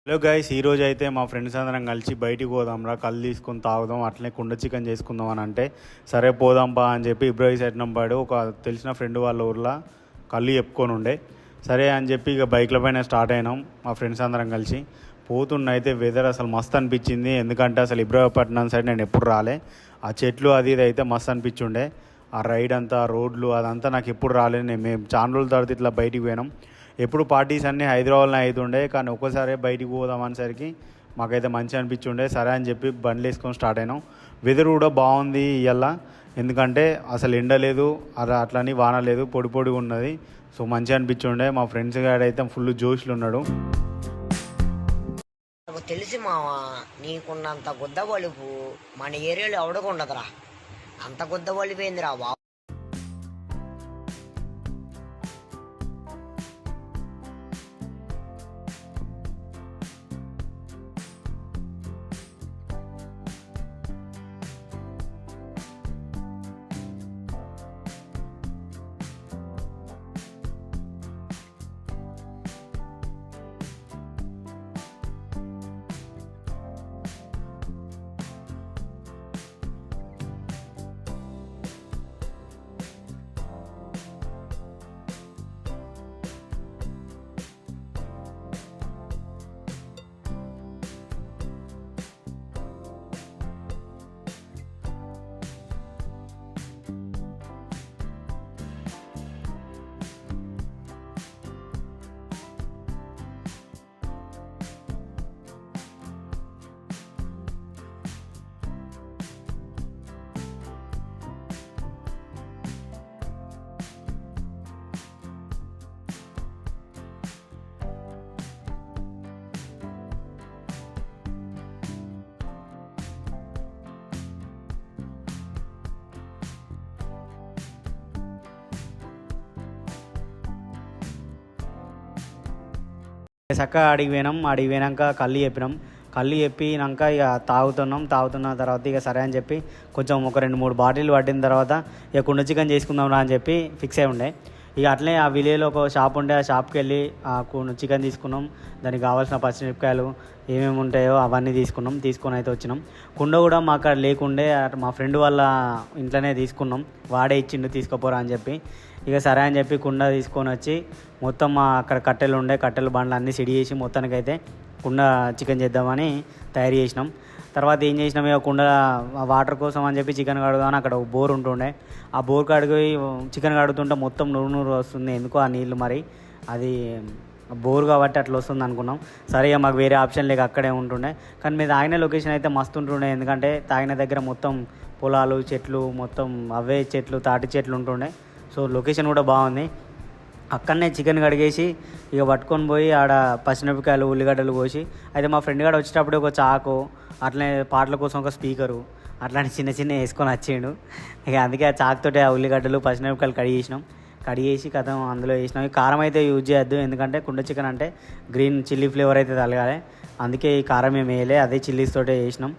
Hello guys, ఈరోజు అయితే మా ఫ్రెండ్స్ అందరం కలిసి బయటికి పోదాంరా, కళ్ళు తీసుకొని తాగుదాం, అట్లనే కుండ చికెన్ చేసుకుందాం అని అంటే సరే పోదాం బా అని చెప్పి ఇబ్రాహీం పాడు ఒక తెలిసిన ఫ్రెండ్ వాళ్ళ ఊర్లో కళ్ళు చెప్పుకొని ఉండే. సరే అని చెప్పి ఇక బైక్ల పైన స్టార్ట్ అయినాం మా ఫ్రెండ్స్ అందరం కలిసి. పోతున్న అయితే వెదర్ అసలు మస్తు అనిపించింది, ఎందుకంటే అసలు ఇబ్రాహీంపట్నం సైడ్ నేను ఎప్పుడు రాలే. ఆ చెట్లు అది ఇది అయితే మస్తు అనిపించుండే. ఆ రైడ్ అంతా రోడ్లు అదంతా నాకు ఎప్పుడు రాలేదు. మేము చాలా రోజుల తర్వాత ఇట్లా బయటికి పోయినాం. ఎప్పుడు పార్టీస్ అన్నీ హైదరాబాద్లో అవుతుండే, కానీ ఒక్కసారి బయటికి పోదాం అనేసరికి మాకైతే మంచిగా అనిపించుండే. సరే అని చెప్పి బండ్లు వేసుకొని స్టార్ట్ అయినాం. వెదర్ కూడా బాగుంది ఇవాళ, ఎందుకంటే అసలు ఎండ లేదు, అట్లని వాన లేదు, పొడి పొడిగా ఉన్నది. సో మంచిగా అనిపించుండే. మా ఫ్రెండ్స్ గాడైతే ఫుల్ జోష్లు ఉన్నాడు. నాకు తెలిసి మావా, నీకున్నంత గుద్ద బలుపు మన ఏరియాలో ఎవడకుండదురా. అంత గుద్ద బలిపోయిందిరా బాబు. చక్కగా అడిగి పోయినాక కళ్ళు చెప్పినాం. కళ్ళు చెప్పినాక ఇక తాగుతున్న తర్వాత ఇక సరే అని చెప్పి కొంచెం ఒక 2-3 బాటిల్ పట్టిన తర్వాత ఇక కుండ చికెన్ చేసుకుందాం రా అని చెప్పి ఫిక్స్ అయి ఉండే. ఇక అట్లే ఆ విలేజ్లో ఒక షాప్ ఉండే, ఆ షాప్కి వెళ్ళి ఆ చికెన్ తీసుకున్నాం. దానికి కావాల్సిన పచ్చిమిరపకాయలు ఏమేమి ఉంటాయో అవన్నీ తీసుకొని అయితే వచ్చినాం. కుండ కూడా మా అక్కడ లేకుండే, మా ఫ్రెండ్ వాళ్ళ ఇంట్లోనే తీసుకున్నాం. వాడే ఇచ్చిండు తీసుకుపోరా అని చెప్పి. ఇక సరే అని చెప్పి కుండ తీసుకొని వచ్చి మొత్తం అక్కడ కట్టెలు బండ్లు అన్నీ సిడి చేసి మొత్తానికైతే కుండ చికెన్ చేద్దామని తయారు చేసినాం. తర్వాత ఏం చేసినాం, ఇక కుండ వాటర్ కోసం అని చెప్పి చికెన్ కడుగుదామని అక్కడ బోర్ ఉంటుండే. ఆ బోర్ కడిగి చికెన్ కడుగుతుంటే మొత్తం నూరు వస్తుంది. ఎందుకో ఆ నీళ్ళు మరి అది బోర్ కాబట్టి అట్లా వస్తుంది అనుకున్నాం. సరే ఇక మాకు వేరే ఆప్షన్ లేక అక్కడే ఉంటుండే. కానీ మీరు తాగిన లొకేషన్ అయితే మస్తు ఉంటుండే, ఎందుకంటే తాగిన దగ్గర మొత్తం పొలాలు, చెట్లు, మొత్తం అవే చెట్లు, తాటి చెట్లు ఉంటుండే. సో లొకేషన్ కూడా బాగుంది. అక్కడనే చికెన్ కడిగేసి ఇక పట్టుకొని పోయి ఆడ పచ్చిమిరపకాయలు, ఉల్లిగడ్డలు కోసి అయితే మా ఫ్రెండ్ గారు వచ్చేటప్పుడు ఒక చాకు, అట్లనే పాటల కోసం ఒక స్పీకరు, అట్లాంటి చిన్న వేసుకొని వచ్చిండు. ఇక అందుకే ఆ చాకుతోటి ఆ ఉల్లిగడ్డలు, పచ్చిమిరపకాయలు కడిగేసి కథం అందులో వేసినాం. ఈ కారం అయితే యూజ్ చేయొద్దు, ఎందుకంటే కుండ చికెన్ అంటే గ్రీన్ చిల్లీ ఫ్లేవర్ అయితే తలగాలి. అందుకే ఈ కారం ఏం వేయలే, అదే చిల్లీస్ తోటే చేసినాం.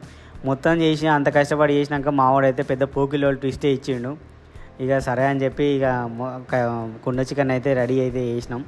మొత్తం చేసి అంత కష్టపడి చేసినాక మావాడైతే పెద్ద పోకిలో ట్విస్టే ఇచ్చిండు. ఇక సరే అని చెప్పి ఇక కుండ చికెన్ అయితే రెడీ అయితే చేసినాం.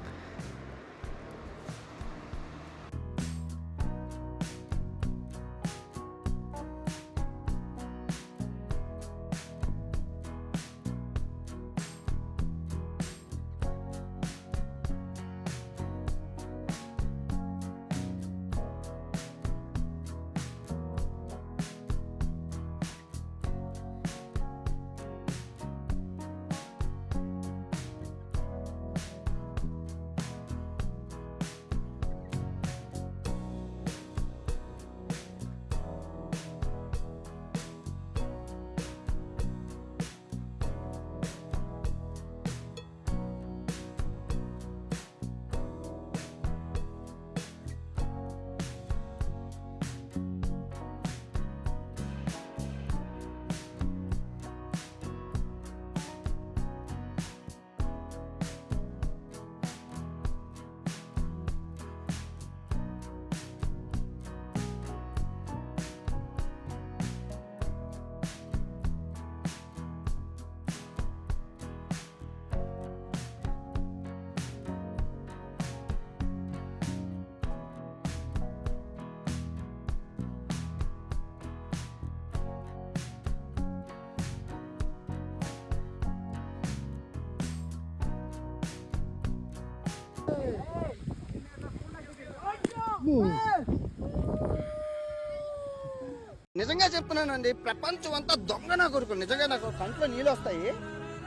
నిజంగా చెప్తున్నానండి, ప్రపంచం అంతా దొంగ నా కొడుకులు. నిజంగా నాకు కంట్లో నీళ్ళు వస్తాయి.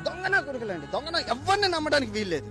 దొంగ నా కొడుకులండి, దొంగ. ఎవరిని నమ్మడానికి వీల్లేదు.